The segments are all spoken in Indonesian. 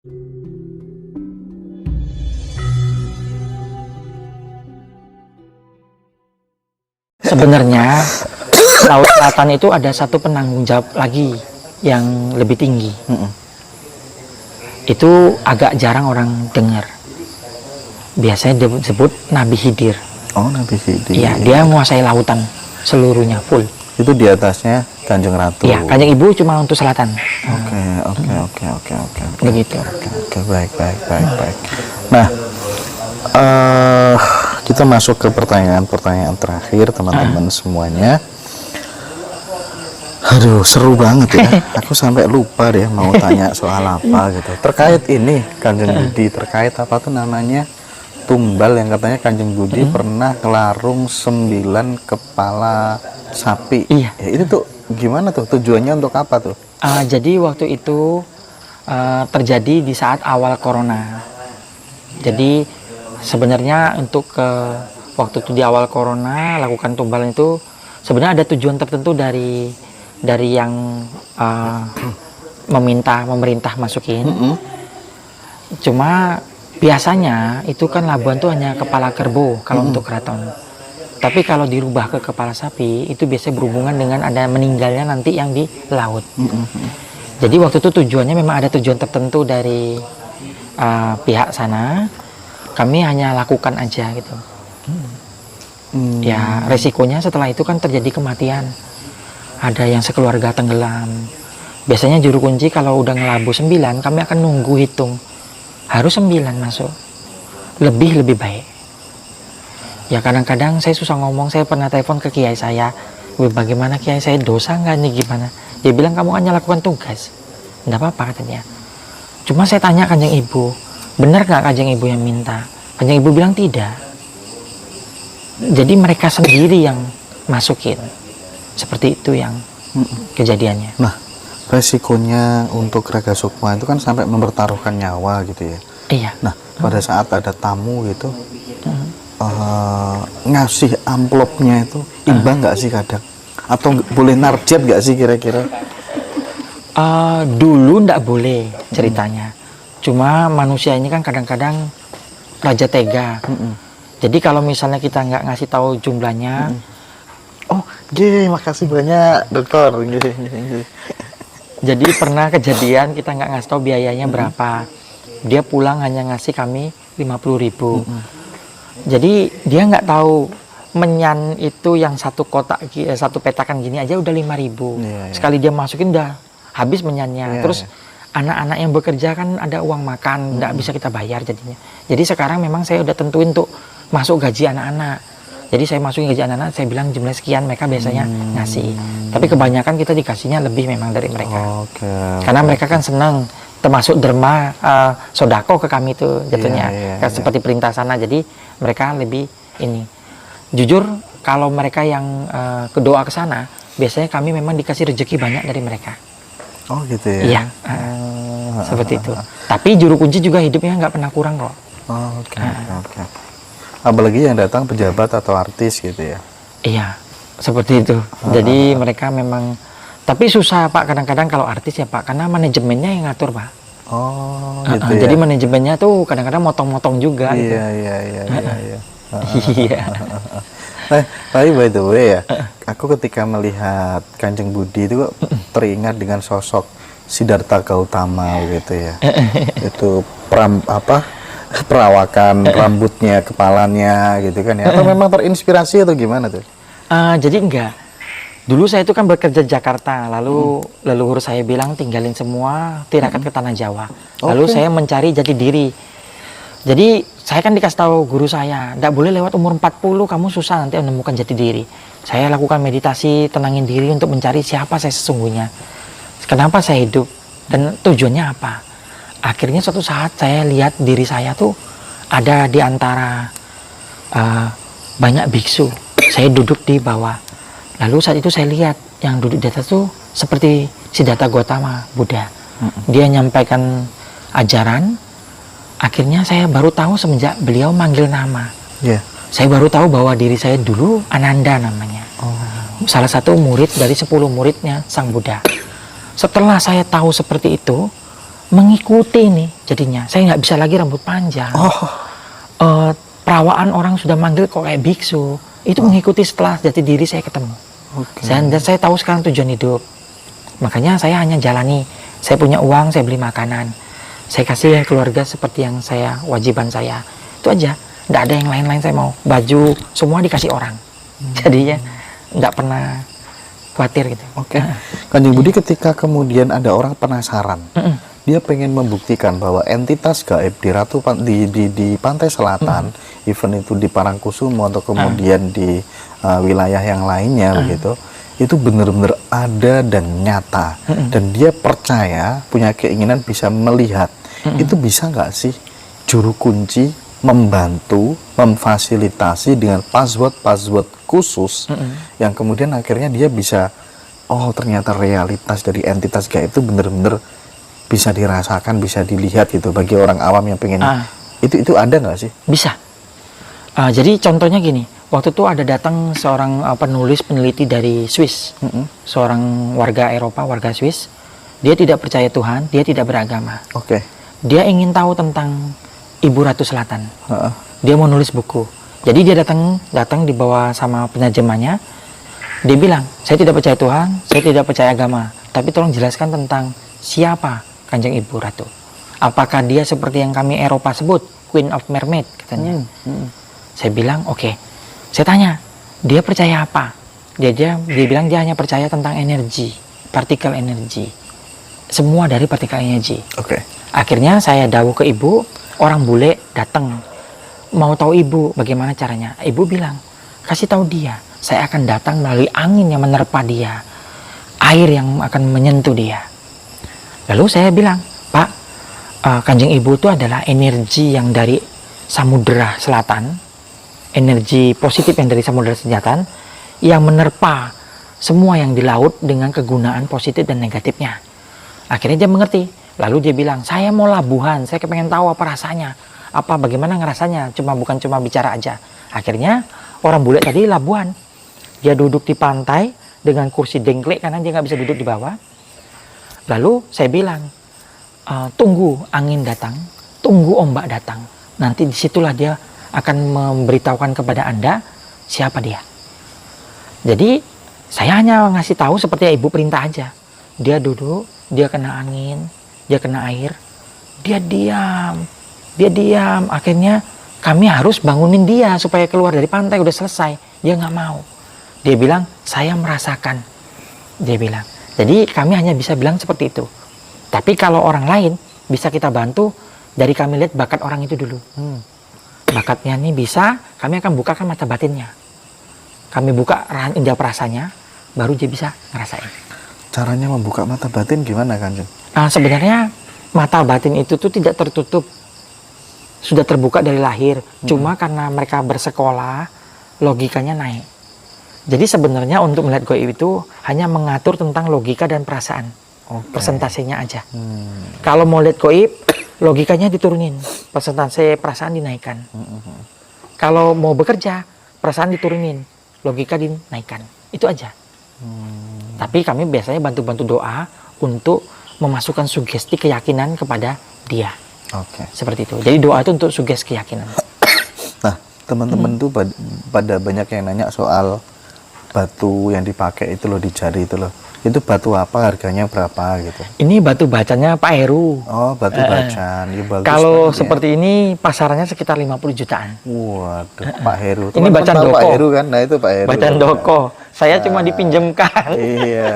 Sebenarnya Laut Selatan itu ada satu penanggung jawab lagi yang lebih tinggi. Itu agak jarang orang dengar. Biasanya disebut Nabi Khidir. Oh, Nabi Khidir. Iya, dia menguasai lautan seluruhnya full. Itu di atasnya Kanjeng Ratu. Iya, Kanjeng Ibu cuma untuk selatan. Oke. Begitu. Oke, baik. Nah, kita masuk ke pertanyaan terakhir, teman-teman semuanya. Aduh, seru banget ya. Aku sampai lupa deh mau tanya soal apa gitu. Terkait ini, Kanjeng Budi, terkait apa tuh namanya? Tumbal yang katanya Kanjeng Budi pernah ngelarung 9 kepala sapi. Iya. Ya, itu tuh gimana tuh? Tujuannya untuk apa tuh? Jadi waktu itu terjadi di saat awal corona. Jadi sebenarnya untuk waktu itu di awal corona lakukan tumbalan itu sebenarnya ada tujuan tertentu dari yang meminta pemerintah masukin. Cuma biasanya itu kan labuan tuh hanya kepala kerbau kalau untuk keraton. Tapi kalau dirubah ke kepala sapi itu biasanya berhubungan dengan ada meninggalnya nanti yang di laut. Jadi waktu itu tujuannya memang ada tujuan tertentu dari pihak sana. Kami hanya lakukan aja gitu. Ya resikonya setelah itu kan terjadi kematian. Ada yang sekeluarga tenggelam. Biasanya juru kunci kalau udah ngelabu 9, kami akan nunggu hitung. Harus 9 masuk. Lebih baik. Ya kadang-kadang saya susah ngomong, saya pernah telepon ke kiai saya. Bagaimana kiai saya, dosa nggak nih gimana? Dia bilang kamu hanya lakukan tugas. Nggak apa-apa katanya. Cuma saya tanya Kanjeng Ibu, benar nggak Kanjeng Ibu yang minta? Kanjeng Ibu bilang tidak. Jadi mereka sendiri yang masukin. Seperti itu yang kejadiannya. Nah, resikonya untuk Raga Sukma itu kan sampai mempertaruhkan nyawa gitu ya. Iya. Nah, pada saat ada tamu gitu, ngasih amplopnya itu imbang nggak sih kadang? Atau boleh narjet nggak sih kira-kira? Dulu ndak boleh ceritanya. Cuma manusia ini kan kadang-kadang raja tega. Jadi kalau misalnya kita nggak ngasih tahu jumlahnya, oh, makasih banyak dokter. Jadi pernah kejadian kita nggak ngasih tahu biayanya berapa. Dia pulang hanya ngasih kami 50.000. Jadi dia nggak tahu menyan itu yang satu kotak, satu petakan gini aja udah 5.000. Sekali dia masukin udah habis menyannya. Terus anak-anak yang bekerja kan ada uang makan, nggak bisa kita bayar jadinya. Jadi sekarang memang saya udah tentuin untuk masuk gaji anak-anak. Jadi saya masukin gaji anak-anak, saya bilang jumlah sekian, mereka biasanya ngasih. Tapi kebanyakan kita dikasihnya lebih memang dari mereka. Karena mereka kan senang, termasuk derma sodako ke kami itu jatuhnya. Seperti perintah sana, jadi mereka lebih ini. Jujur, kalau mereka yang kedoa ke sana, biasanya kami memang dikasih rezeki banyak dari mereka. Oh gitu ya? Iya, seperti itu. Tapi juru kunci juga hidupnya nggak pernah kurang kok. Oke. Apalagi yang datang pejabat atau artis gitu ya? Iya, seperti itu. Jadi mereka memang, tapi susah Pak kadang-kadang kalau artis ya Pak, karena manajemennya yang ngatur Pak. Oh gitu ya? Jadi manajemennya tuh kadang-kadang motong-motong juga gitu. Iya. Iya. Tapi by the way ya, aku ketika melihat Kanjeng Budi itu teringat dengan sosok Siddhartha Gautama gitu ya. Itu perawakan rambutnya, kepalanya gitu kan ya. Atau memang terinspirasi atau gimana tuh? Jadi enggak. Dulu saya itu kan bekerja di Jakarta, lalu leluhur saya bilang tinggalin semua, tirakat ke tanah Jawa. Lalu saya mencari jati diri. Jadi saya kan dikasih tahu guru saya, enggak boleh lewat umur 40, kamu susah nanti menemukan jati diri. Saya lakukan meditasi, tenangin diri untuk mencari siapa saya sesungguhnya. Kenapa saya hidup dan tujuannya apa? Akhirnya suatu saat saya lihat diri saya tuh ada di antara banyak biksu. Saya duduk di bawah. Lalu saat itu saya lihat yang duduk di atas tuh seperti Siddhartha Gautama, Buddha. Dia nyampaikan ajaran. Akhirnya saya baru tahu semenjak beliau manggil nama. Saya baru tahu bahwa diri saya dulu Ananda namanya. Salah satu murid dari 10 muridnya Sang Buddha. Setelah saya tahu seperti itu, mengikuti nih jadinya. Saya nggak bisa lagi rambut panjang. Perawaan orang sudah manggil kok kayak biksu. Itu mengikuti setelah jati diri saya ketemu. Dan saya tahu sekarang tujuan hidup. Makanya saya hanya jalani. Saya punya uang, saya beli makanan. Saya kasih yang keluarga seperti yang wajiban saya. Itu aja. Nggak ada yang lain-lain saya mau. Baju, semua dikasih orang. Jadinya nggak pernah khawatir gitu. Kanjeng Budi, ketika kemudian ada orang penasaran, dia pengen membuktikan bahwa entitas gaib di pantai selatan, event itu di Parangkusumo atau kemudian di wilayah yang lainnya begitu, itu benar-benar ada dan nyata, dan dia percaya, punya keinginan bisa melihat. Itu bisa nggak sih juru kunci membantu, memfasilitasi dengan password khusus yang kemudian akhirnya dia bisa, oh ternyata realitas dari entitas gaib itu benar-benar bisa dirasakan, bisa dilihat gitu bagi orang awam yang pengen. Itu ada nggak sih? Bisa. Jadi contohnya gini, waktu itu ada datang seorang penulis peneliti dari Swiss, seorang warga Eropa, warga Swiss. Dia tidak percaya Tuhan, dia tidak beragama. Dia ingin tahu tentang Ibu Ratu Selatan. Dia mau nulis buku. Jadi dia datang dibawa sama penerjemahnya. Dia bilang, saya tidak percaya Tuhan, saya tidak percaya agama, tapi tolong jelaskan tentang siapa Kanjeng Ibu Ratu. Apakah dia seperti yang kami Eropa sebut, Queen of Mermaid katanya. Saya bilang, oke. Saya tanya, dia percaya apa? Dia bilang dia hanya percaya tentang energi, partikel energi. Semua dari partikel energi. Akhirnya saya dawuh ke ibu, orang bule datang. Mau tahu ibu bagaimana caranya? Ibu bilang, kasih tahu dia, saya akan datang melalui angin yang menerpa dia, air yang akan menyentuh dia. Lalu saya bilang, Pak, Kanjeng Ibu itu adalah energi yang dari Samudera Selatan, energi positif yang dari Samudera Selatan, yang menerpa semua yang di laut dengan kegunaan positif dan negatifnya. Akhirnya dia mengerti. Lalu dia bilang, saya mau labuhan, saya kepengen tahu apa rasanya, bagaimana ngerasanya, bukan cuma bicara aja. Akhirnya orang bule tadi labuhan, dia duduk di pantai dengan kursi dengklek karena dia nggak bisa duduk di bawah. Lalu saya bilang, tunggu angin datang, tunggu ombak datang, nanti disitulah dia akan memberitahukan kepada Anda siapa dia. Jadi saya hanya ngasih tahu seperti ibu perintah aja. Dia duduk, dia kena angin, dia kena air, dia diam. Akhirnya kami harus bangunin dia supaya keluar dari pantai, udah selesai. Dia nggak mau. Dia bilang, saya merasakan. Dia bilang. Jadi kami hanya bisa bilang seperti itu. Tapi kalau orang lain bisa kita bantu dari kami lihat bakat orang itu dulu. Bakatnya ini bisa, kami akan bukakan mata batinnya. Kami buka indera perasanya, baru dia bisa ngerasain. Caranya membuka mata batin gimana, Kanjeng? Sebenarnya mata batin itu tuh tidak tertutup, sudah terbuka dari lahir. Cuma karena mereka bersekolah, logikanya naik. Jadi sebenarnya untuk melihat gaib itu hanya mengatur tentang logika dan perasaan, persentasenya aja. Kalau mau lihat gaib, logikanya diturunin, persentase perasaan dinaikkan. Kalau mau bekerja, perasaan diturunin, logika dinaikkan. Itu aja. Tapi kami biasanya bantu-bantu doa untuk memasukkan sugesti keyakinan kepada dia. Seperti itu. Jadi doa itu untuk sugesti keyakinan. Nah, teman-teman tuh pada banyak yang nanya soal batu yang dipakai itu loh, di jari itu loh. Itu batu apa, harganya berapa gitu? Ini batu bacanya Pak Heru. Oh, batu bacan. Ya, bagus kalau banget, seperti ini pasarannya sekitar 50 jutaan. Waduh, Pak Heru. Ini bacan Doko. Pak Heru kan? Nah, itu Pak Heru. Bacan Doko. Saya cuma dipinjemkan. Iya.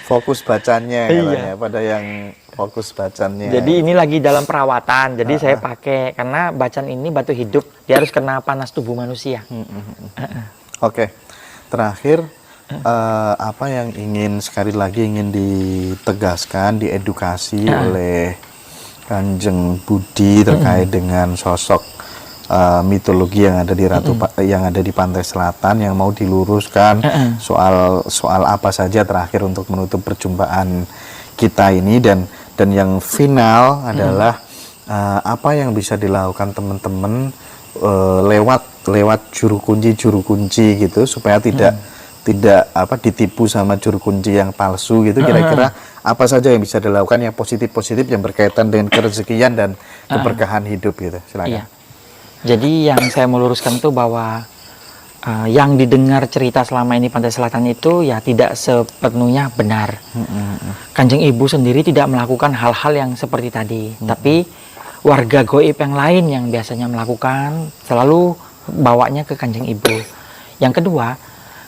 Fokus bacanya katanya, pada yang fokus bacannya. Jadi ini lagi dalam perawatan. Jadi saya pakai karena bacan ini batu hidup, dia harus kena panas tubuh manusia. Oke. Terakhir, apa yang sekali lagi ingin ditegaskan, diedukasi oleh Kanjeng Budi terkait dengan sosok mitologi yang ada di yang ada di pantai selatan, yang mau diluruskan soal apa saja terakhir untuk menutup perjumpaan kita ini, dan yang final adalah apa yang bisa dilakukan teman-teman lewat juru kunci gitu supaya tidak ditipu sama juru kunci yang palsu gitu. Kira-kira apa saja yang bisa dilakukan yang positif-positif yang berkaitan dengan kerezekian dan keberkahan hidup gitu. Silakan. Iya. Jadi yang saya meluruskan itu bahwa yang didengar cerita selama ini Pantai Selatan itu ya tidak sepenuhnya benar. Kanjeng Ibu sendiri tidak melakukan hal-hal yang seperti tadi, tapi warga goib yang lain yang biasanya melakukan selalu bawanya ke Kanjeng Ibu. Yang kedua,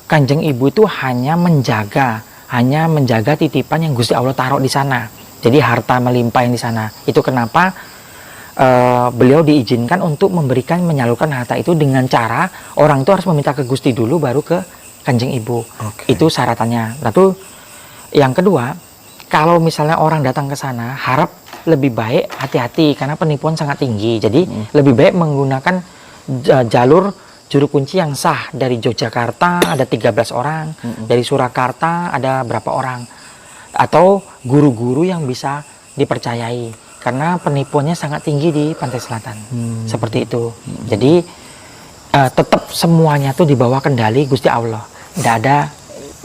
Kanjeng Ibu itu hanya menjaga titipan yang Gusti Allah taruh di sana. Jadi harta melimpah yang di sana. Itu kenapa beliau diizinkan untuk menyalurkan harta itu dengan cara orang itu harus meminta ke Gusti dulu baru ke Kanjeng Ibu. Itu syaratannya. Lalu yang kedua, kalau misalnya orang datang ke sana harap lebih baik hati-hati karena penipuan sangat tinggi. Jadi lebih baik menggunakan jalur juru kunci yang sah. Dari Yogyakarta ada 13 orang, dari Surakarta ada berapa orang, atau guru-guru yang bisa dipercayai. Karena penipuannya sangat tinggi di Pantai Selatan, seperti itu. Jadi tetap semuanya tuh di bawah kendali Gusti Allah. Tidak ada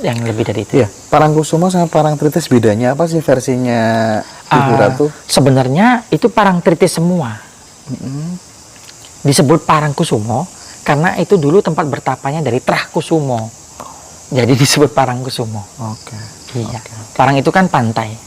yang lebih dari itu. Iya. Parangkusumo sama Parangtritis bedanya apa sih versinya Ibu Ratu? Sebenarnya itu Parangtritis semua. Disebut Parangkusumo karena itu dulu tempat bertapanya dari Trahkusumo. Jadi disebut Parangkusumo. Oke. Iya. Parang itu kan pantai.